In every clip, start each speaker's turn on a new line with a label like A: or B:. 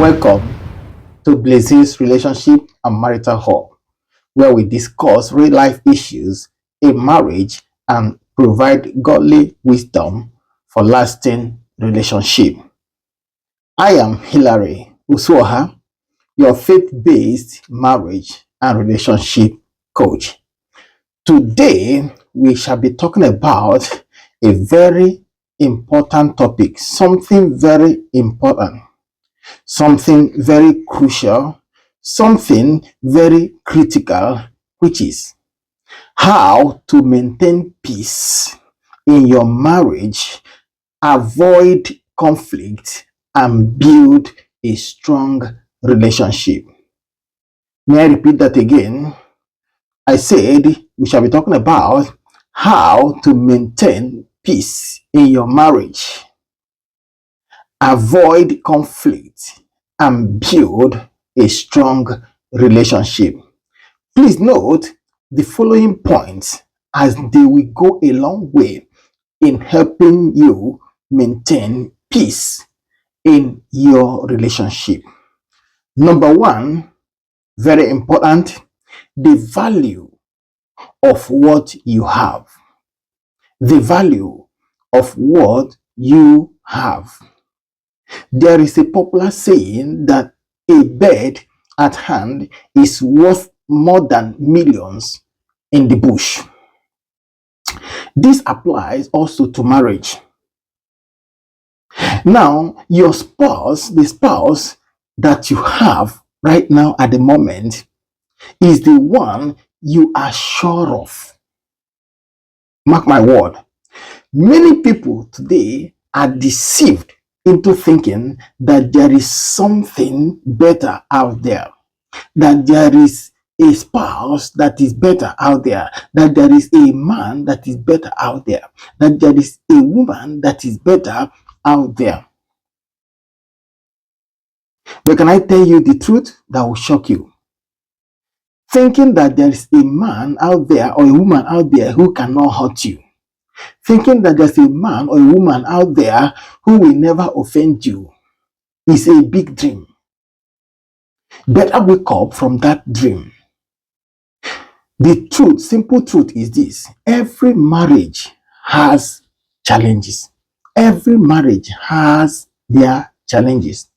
A: Welcome to BlissHills Relationship and Marital Hub, where we discuss real life issues in marriage and provide godly wisdom for lasting relationship. I am Hilary Uswoha, your faith-based marriage and relationship coach. Today, we shall be talking about a very important topic, something very important, something very crucial, something very critical, which is how to maintain peace in your marriage, avoid conflict, and build a strong relationship. May I repeat that again? I said we shall be talking about how to maintain peace in your marriage, avoid conflict, and build a strong relationship. Please note the following points as they will go a long way in helping you maintain peace in your relationship. Number one, very important, the value of what you have. The value of what you have. There is a popular saying that a bird at hand is worth more than millions in the bush. This applies also to marriage. Now, your spouse, the spouse that you have right now at the moment, is the one you are sure of. Mark my word. Many people today are deceived into thinking that there is something better out there, that there is a spouse that is better out there, that there is a man that is better out there, that there is a woman that is better out there. But can I tell you the truth that will shock you? Thinking that there is a man out there or a woman out there who cannot hurt you, thinking that there's a man or a woman out there who will never offend you, is a big dream. Better wake up from that dream. The truth, simple truth is this: every marriage has challenges. Every marriage has their challenges.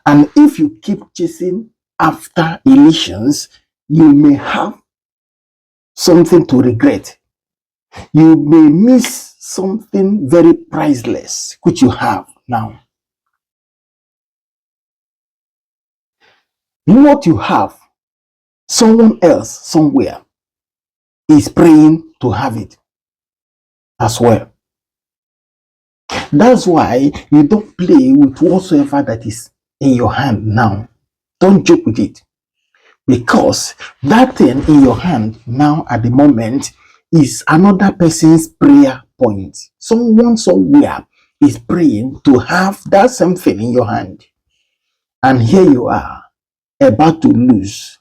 A: And if you keep chasing after illusions, you may have something to regret. You may miss something very priceless, which you have now. What you have, someone else somewhere is praying to have it as well. That's why you don't play with whatsoever that is in your hand now. Don't joke with it. Because that thing in your hand now at the moment is another person's prayer point. Someone somewhere is praying to have that same thing in your hand. And here you are, about to lose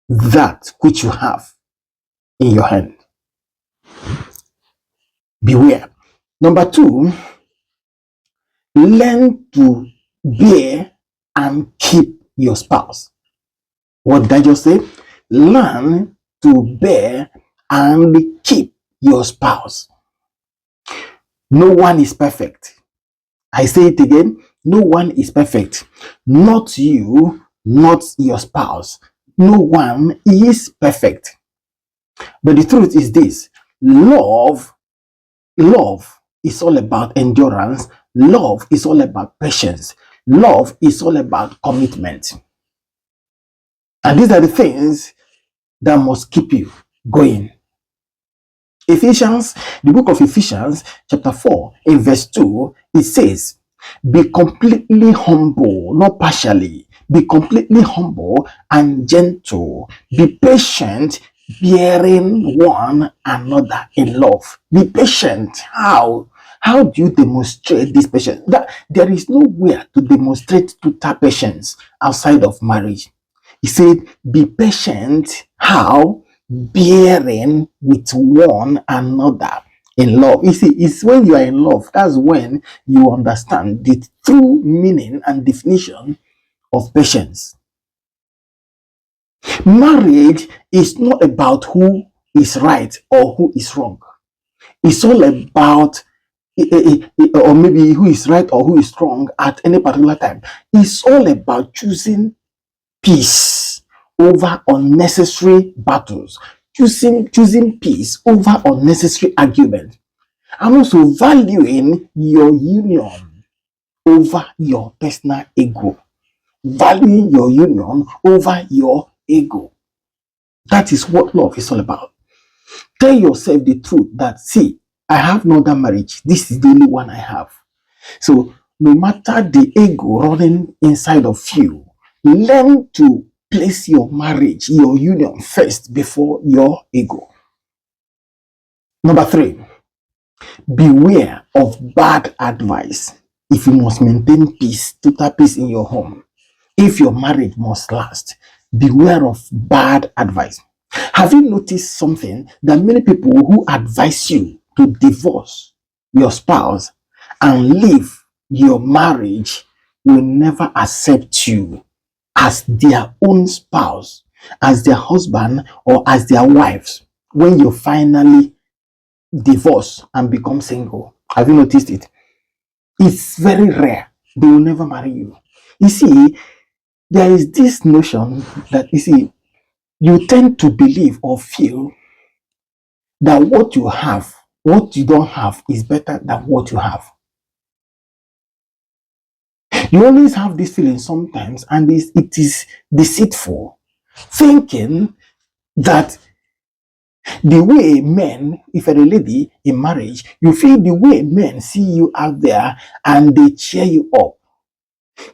A: that which you have in your hand. Beware. Number two, learn to bear and keep your spouse. What did I just say? Learn to bear and keep your spouse. No one is perfect. I say it again. No one is perfect. Not you, not your spouse. No one is perfect. But the truth is this: love is all about endurance. Love is all about patience. Love is all about commitment. And these are the things that must keep you going. Ephesians, the book of Ephesians, chapter 4, in verse 2, it says, be completely humble, not partially. Be completely humble and gentle. Be patient, bearing one another in love. Be patient. How? How do you demonstrate this patience? There is nowhere to demonstrate total patience outside of marriage. He said, be patient. How? Bearing with one another in love. You see, it's when you are in love, that's when you understand the true meaning and definition of patience. Marriage is not about who is right or who is wrong. It's all about or maybe who is right or who is wrong at any particular time. It's all about choosing peace over unnecessary battles, choosing peace over unnecessary argument, and also valuing your union over your personal ego. Valuing your union over your ego. That is what love is all about. Tell yourself the truth that, see, I have no other marriage. This is the only one I have. So no matter the ego running inside of you, learn to place your marriage, your union first before your ego. Number 3, beware of bad advice. If you must maintain peace, total peace in your home, if your marriage must last, beware of bad advice. Have you noticed something that many people who advise you to divorce your spouse and leave your marriage will never accept you as their own spouse, as their husband, or as their wives when you finally divorce and become single? Have you noticed it? It's very rare. They will never marry you. You see, there is this notion that, you see, you tend to believe or feel that what you have, what you don't have, is better than what you have. You always have this feeling sometimes, and it is deceitful, thinking that the way men, if you're a lady in marriage, you feel the way men see you out there and they cheer you up.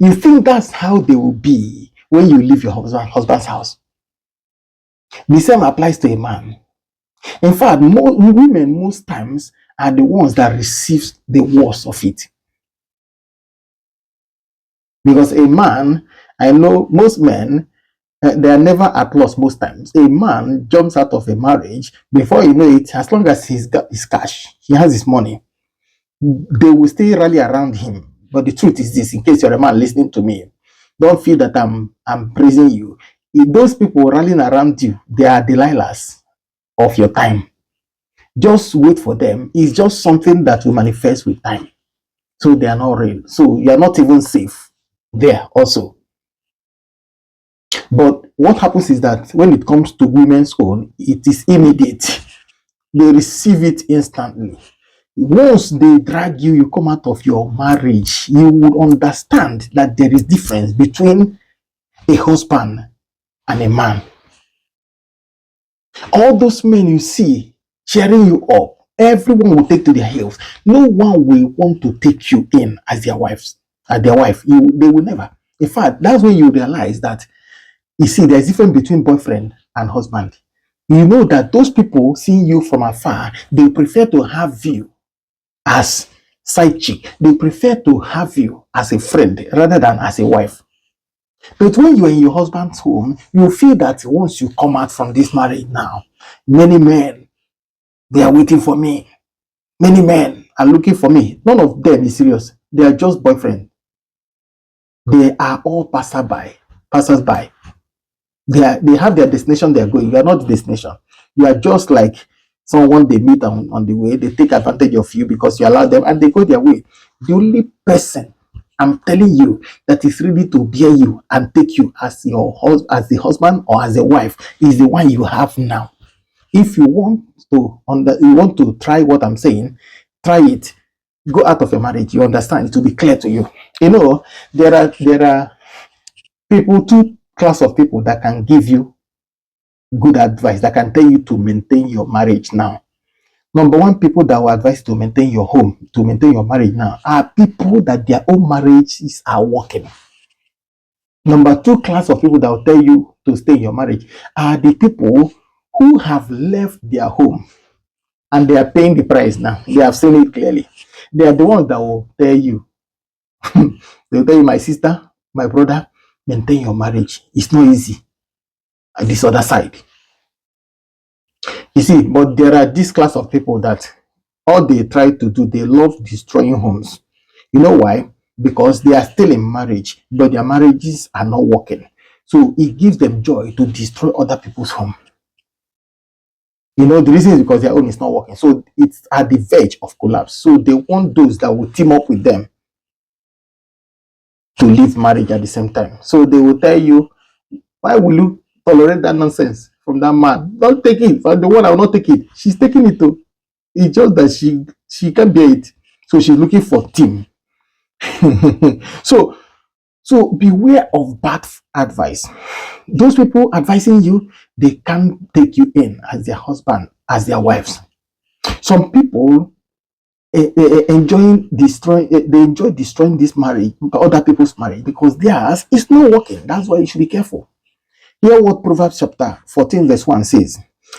A: You think that's how they will be when you leave your husband's house. The same applies to a man. In fact, women most times are the ones that receive the worst of it. Because a man, I know most men, they are never at loss most times. A man jumps out of a marriage, before you know it, as long as he's got his cash, he has his money, they will still rally around him. But the truth is this, in case you're a man listening to me, don't feel that I'm praising you. If those people rallying around you, they are Delilahs of your time. Just wait for them. It's just something that will manifest with time. So they are not real. So you are not even safe there also. But what happens is that when it comes to women's own, it is immediate. They receive it instantly. Once they drag you, you come out of your marriage, you will understand that there is difference between a husband and a man. All those men you see cheering you up, everyone will take to their heels. No one will want to take you in as their wives, as their wife. They will never. In fact, that's when you realize that, you see, there's difference between boyfriend and husband. You know that those people seeing you from afar, they prefer to have you as side chick. They prefer to have you as a friend rather than as a wife. But when you're in your husband's home, you feel that once you come out from this marriage now, many men, they are waiting for me. Many men are looking for me. None of them is serious. They are just boyfriend. They are all passers-by. They have their destination they are going. You are not the destination. You are just like someone they meet on the way. They take advantage of you because you allow them and they go their way. The only person, I'm telling you, that is ready to bear you and take you as as the husband or as a wife is the one you have now. If you want to try what I'm saying, try it. Go out of a marriage. You understand? It will be clear to you. You know, there are people, two class of people that can give you good advice, that can tell you to maintain your marriage now. Number one, people that will advise to maintain your home, to maintain your marriage now, are people that their own marriages are working. Number two class of people that will tell you to stay in your marriage are the people who have left their home and they are paying the price now. They have seen it clearly. They are the ones that will tell you, they'll tell you, my sister, my brother, maintain your marriage. It's not easy at this other side. You see, but there are this class of people that all they try to do, they love destroying homes. You know why? because they are still in marriage, but their marriages are not working. So it gives them joy to destroy other people's home. You know, the reason is because their own is not working. So it's at the verge of collapse. So they want those that will team up with them to leave marriage at the same time. So they will tell you, why will you tolerate that nonsense from that man? Don't take it. For the one, I will not take it. She's taking it too. It's just that she can't bear it. So she's looking for team. so so beware of bad advice. Those people advising you, they can't take you in as their husband, as their wives. Some people they enjoy destroying this marriage, other people's marriage, because theirs is not working. That's why you should be careful. Hear what Proverbs chapter 14 verse 1 says.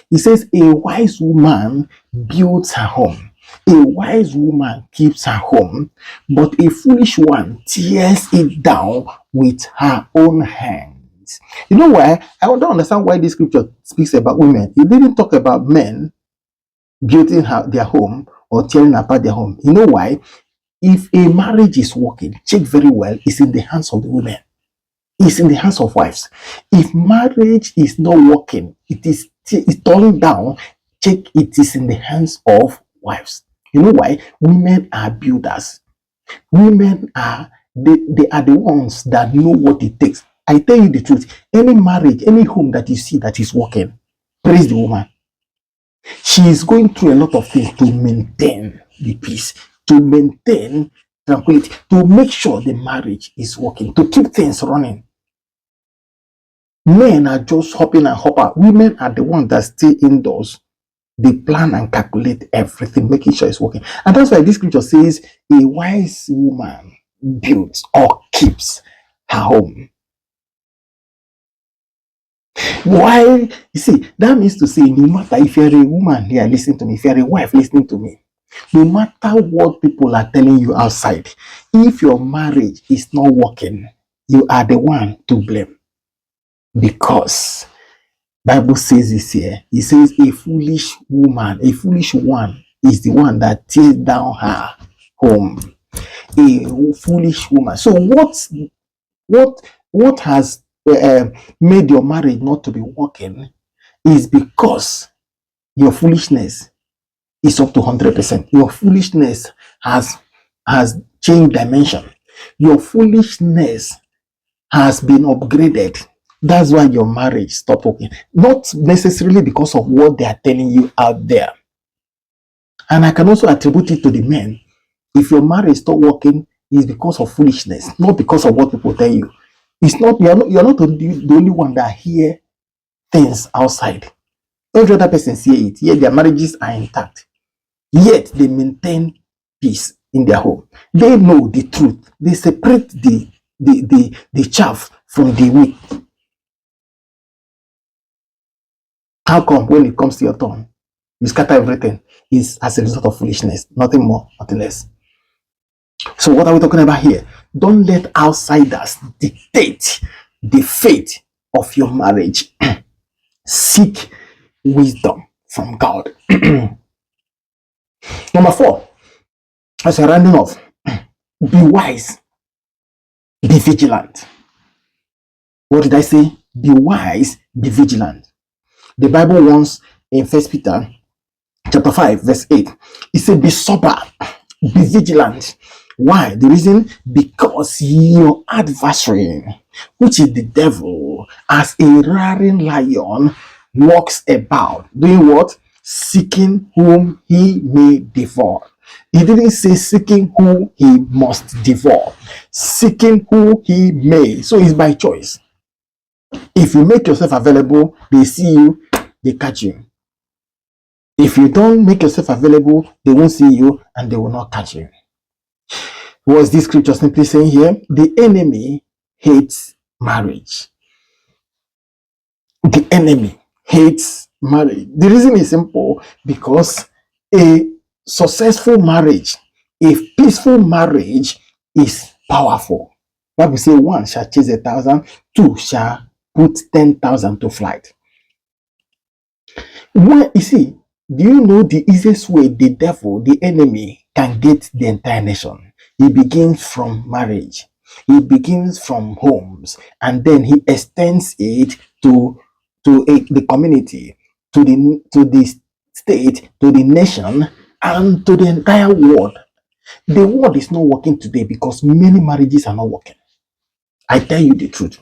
A: It says, a wise woman builds her home. A wise woman keeps her home, but a foolish one tears it down with her own hands. You know why? I don't understand why this scripture speaks about women. It didn't talk about men building their home or tearing apart their home. You know why? If a marriage is working, check very well, it's in the hands of the women. It's in the hands of wives. If marriage is not working, it's torn down, check, it is in the hands of wives. You know why? Women are builders. Women are, they are the ones that know what it takes. I tell you the truth, any marriage, any home that you see that is working, praise the woman. She is going through a lot of things to maintain the peace, to maintain tranquility, to make sure the marriage is working, to keep things running. Men are just hopping and hopper. Women are the ones that stay indoors. They plan and calculate everything, making sure it's working. And that's why this scripture says, a wise woman builds or keeps her home. Why? You see, that means to say, no matter if you're a woman here listening to me, if you're a wife listening to me, no matter what people are telling you outside, if your marriage is not working, you are the one to blame. Because Bible says this here. It says a foolish woman, a foolish one is the one that tears down her home. A foolish woman. So what has made your marriage not to be working is because your foolishness is up to 100%. Your foolishness has changed dimension. Your foolishness has been upgraded. That's why your marriage stopped working. Not necessarily because of what they are telling you out there. And I can also attribute it to the men. If your marriage stopped working, it's because of foolishness, not because of what people tell you. It's not, you're not the only one that hear things outside. Every other person see it, yet their marriages are intact. Yet they maintain peace in their home. They know the truth. They separate the chaff from the wheat. How come when it comes to your turn, you scatter everything? Is as a result of foolishness, nothing more, nothing less. So what are we talking about here? Don't let outsiders dictate the fate of your marriage. Seek wisdom from God. Number 4, as a rounding off, be wise, be vigilant. What did I say? Be wise, be vigilant. The Bible warns in 1 Peter chapter 5 verse 8. It said, be sober, be vigilant. Why? The reason, because your adversary, which is the devil, as a roaring lion, walks about, doing what? Seeking whom he may devour. He didn't say seeking who he must devour. Seeking who he may. So it's by choice. If you make yourself available, they see you, they catch you. If you don't make yourself available, they won't see you and they will not catch you. What is this scripture simply saying here? The enemy hates marriage. The enemy hates marriage. The reason is simple, because a successful marriage, a peaceful marriage is powerful. Bible says 1 shall chase 1,000, 2 shall put 10,000 to flight. Well, you see, do you know the easiest way the devil, the enemy, can get the entire nation? It begins from marriage. It begins from homes, and then he extends it to the community, to the state, to the nation, and to the entire world. The world is not working today because many marriages are not working. I tell you the truth.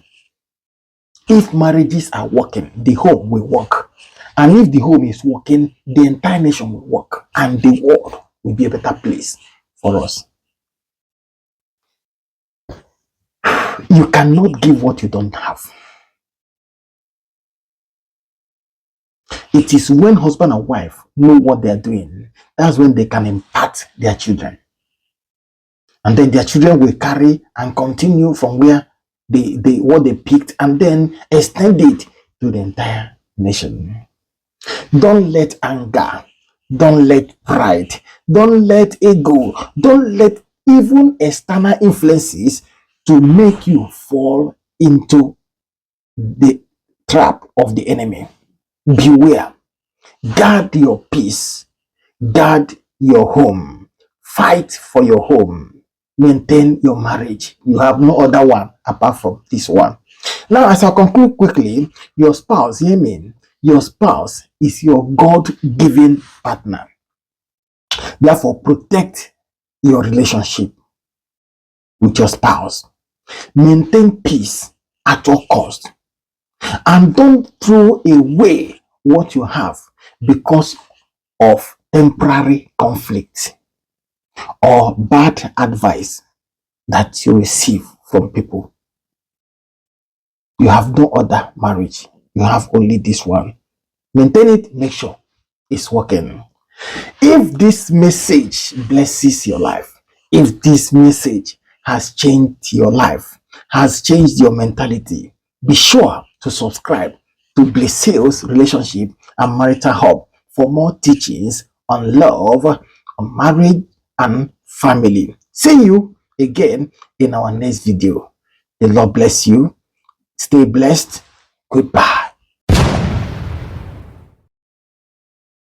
A: If marriages are working, the home will work. And if the home is working, the entire nation will work. And the world will be a better place for us. You cannot give what you don't have. It is when husband and wife know what they are doing, that's when they can impact their children. And then their children will carry and continue from where they what they picked, and then extend it to the entire nation. Don't let anger, don't let pride, don't let ego, don't let even external influences to make you fall into the trap of the enemy. Beware. Guard your peace. Guard your home. Fight for your home. Maintain your marriage. You have no other one apart from this one. Now, as I conclude quickly, your spouse, hear me, your spouse is your God-given partner. Therefore, protect your relationship with your spouse. Maintain peace at all cost. And don't throw away what you have because of temporary conflict or bad advice that you receive from people. You have no other marriage. You have only this one. Maintain it. Make sure it's working. If this message blesses your life, if this message has changed your life, has changed your mentality, be sure to subscribe to BlissHills Relationship and Marital Hub for more teachings on love, on marriage, and family. See you again in our next video. The Lord bless you. Stay blessed. Goodbye.